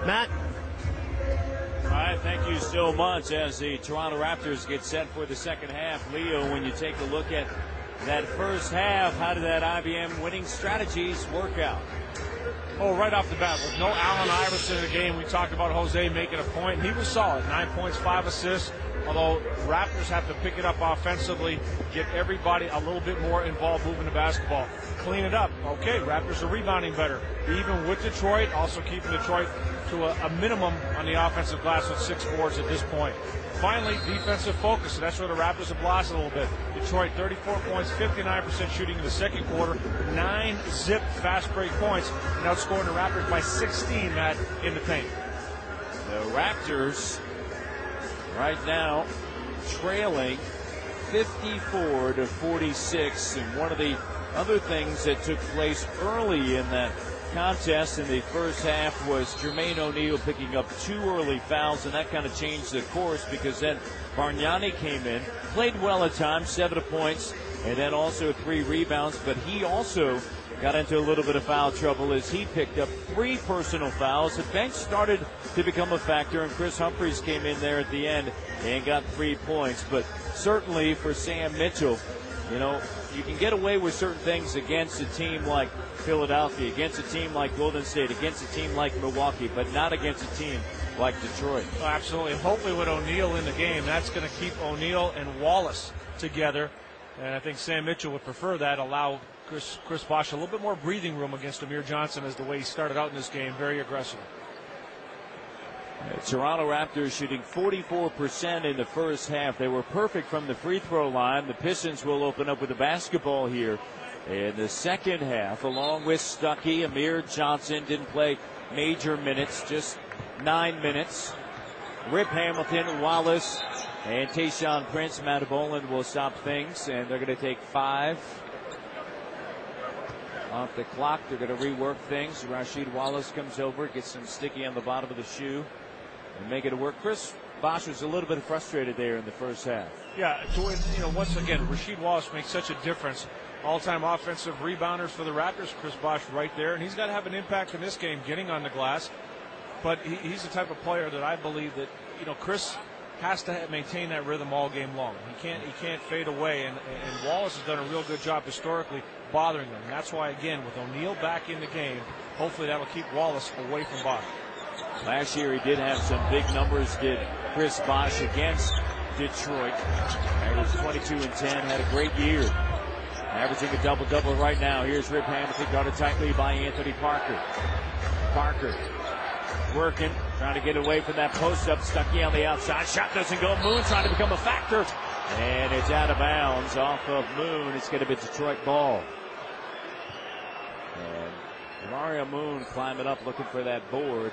Matt? All right, thank you so much. As the Toronto Raptors get set for the second half, Leo, when you take a look at that first half, how did that IBM winning strategies work out? Oh, right off the bat, with no Allen Iverson in the game, we talked about Jose making a point. He was solid, 9 points, 5 assists. Although Raptors have to pick it up offensively, get everybody a little bit more involved moving the basketball. Clean it up. Okay, Raptors are rebounding better. Even with Detroit, also keeping Detroit to a minimum on the offensive glass with 6 boards at this point. Finally, defensive focus. So that's where the Raptors have lost a little bit. Detroit, 34 points, 59% shooting in the second quarter, 9 zip fast break points, and outscoring the Raptors by 16, Matt, in the paint. The Raptors right now trailing 54-46, and one of the other things that took place early in that contest in the first half was Jermaine O'Neal picking up 2 early fouls, and that kind of changed the course because then Bargnani came in, played well at times, 7 points, and then also 3 rebounds, but he also got into a little bit of foul trouble as he picked up 3 personal fouls. The bench started to become a factor, and Chris Humphries came in there at the end and got 3 points. But certainly for Sam Mitchell, you know, you can get away with certain things against a team like Philadelphia, against a team like Golden State, against a team like Milwaukee, but not against a team like Detroit. Oh, absolutely. Hopefully with O'Neal in the game, that's going to keep O'Neal and Wallace together. And I think Sam Mitchell would prefer that, allow Chris Bosh a little bit more breathing room against Amir Johnson as the way he started out in this game, very aggressive. Toronto Raptors shooting 44% in the first half. They were perfect from the free throw line. The Pistons will open up with the basketball here in the second half, along with Stuckey. Amir Johnson didn't play major minutes, just 9 minutes. Rip Hamilton, Wallace, and Tayshaun Prince. Matt Boland will stop things, and they're going to take 5 off the clock. They're going to rework things. Rasheed Wallace comes over, gets some sticky on the bottom of the shoe, and make it work. Chris Bosh was a little bit frustrated there in the first half. Yeah, you know, once again, Rasheed Wallace makes such a difference. All-time offensive rebounders for the Raptors. Chris Bosh right there, and he's got to have an impact in this game, getting on the glass. But he's the type of player that I believe that, you know, Chris has to maintain that rhythm all game long. He can't fade away, and Wallace has done a real good job historically bothering them. And that's why, again, with O'Neal back in the game, hopefully that will keep Wallace away from Bosh. Last year he did have some big numbers, did Chris Bosh, against Detroit. Averaged 22 and 10, had a great year. Averaging a double-double right now. Here's Rip Hamilton, guarded tightly by Anthony Parker. Parker working, trying to get away from that post-up. Stuckey on the outside. Shot doesn't go. Moon trying to become a factor. And it's out of bounds off of Moon. It's going to be Detroit ball. And Mario Moon climbing up looking for that board.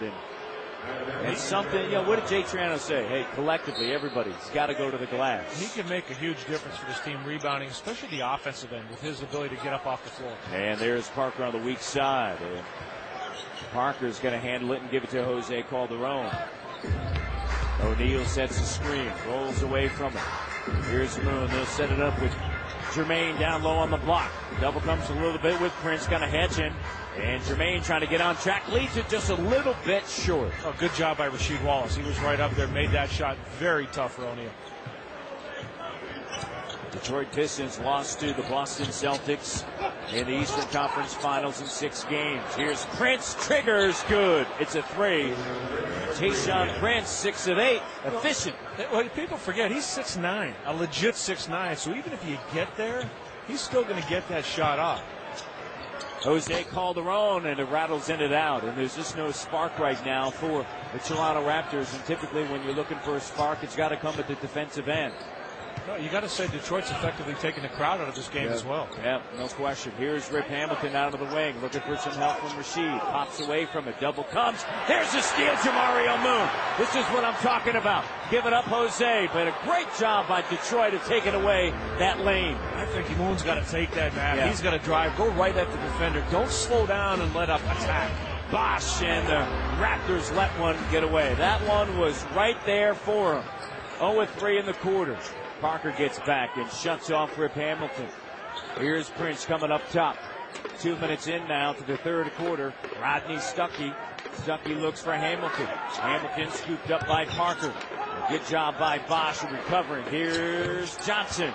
And something, you know, what did Jay Triano say? Hey, collectively, everybody's got to go to the glass. He can make a huge difference for this team rebounding, especially the offensive end, with his ability to get up off the floor. And there's Parker on the weak side. And Parker's going to handle it and give it to Jose Calderon. O'Neal sets the screen, rolls away from it. Here's Moon. They'll set it up with Jermaine down low on the block. Double comes a little bit with Prince, kind of hedging. And Jermaine trying to get on track, leaves it just a little bit short. Oh, good job by Rasheed Wallace. He was right up there, made that shot very tough for O'Neal. Detroit Pistons lost to the Boston Celtics in the Eastern Conference Finals in 6 games. Here's Prince, triggers, good. It's a 3. Tayshaun Prince, 6 of 8, efficient. Well, people forget, he's 6'9", a legit 6'9", so even if you get there, he's still going to get that shot off. Jose Calderon, and it rattles in and out, and there's just no spark right now for the Toronto Raptors, and typically when you're looking for a spark, it's got to come at the defensive end. No, you got to say Detroit's effectively taking the crowd out of this game as well. Yeah, no question. Here's Rip Hamilton out of the wing, looking for some help from Rasheed. Pops away from it. Double comes. There's a steal to Mario Moon. This is what I'm talking about. Give it up, Jose. But a great job by Detroit of taking away that lane. I think Moon's got to take that, man. Yeah. He's got to drive. Go right at the defender. Don't slow down and let up attack. Bosh, and the Raptors let one get away. That one was right there for him. 0-3 in the quarter. Parker gets back and shuts off Rip Hamilton. Here's Prince coming up top. 2 minutes in now to the third quarter. Rodney Stuckey Stuckey looks for Hamilton. Hamilton scooped up by Parker. Good job by Bosch recovering. Here's Johnson.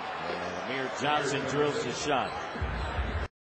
Amir Johnson drills the shot.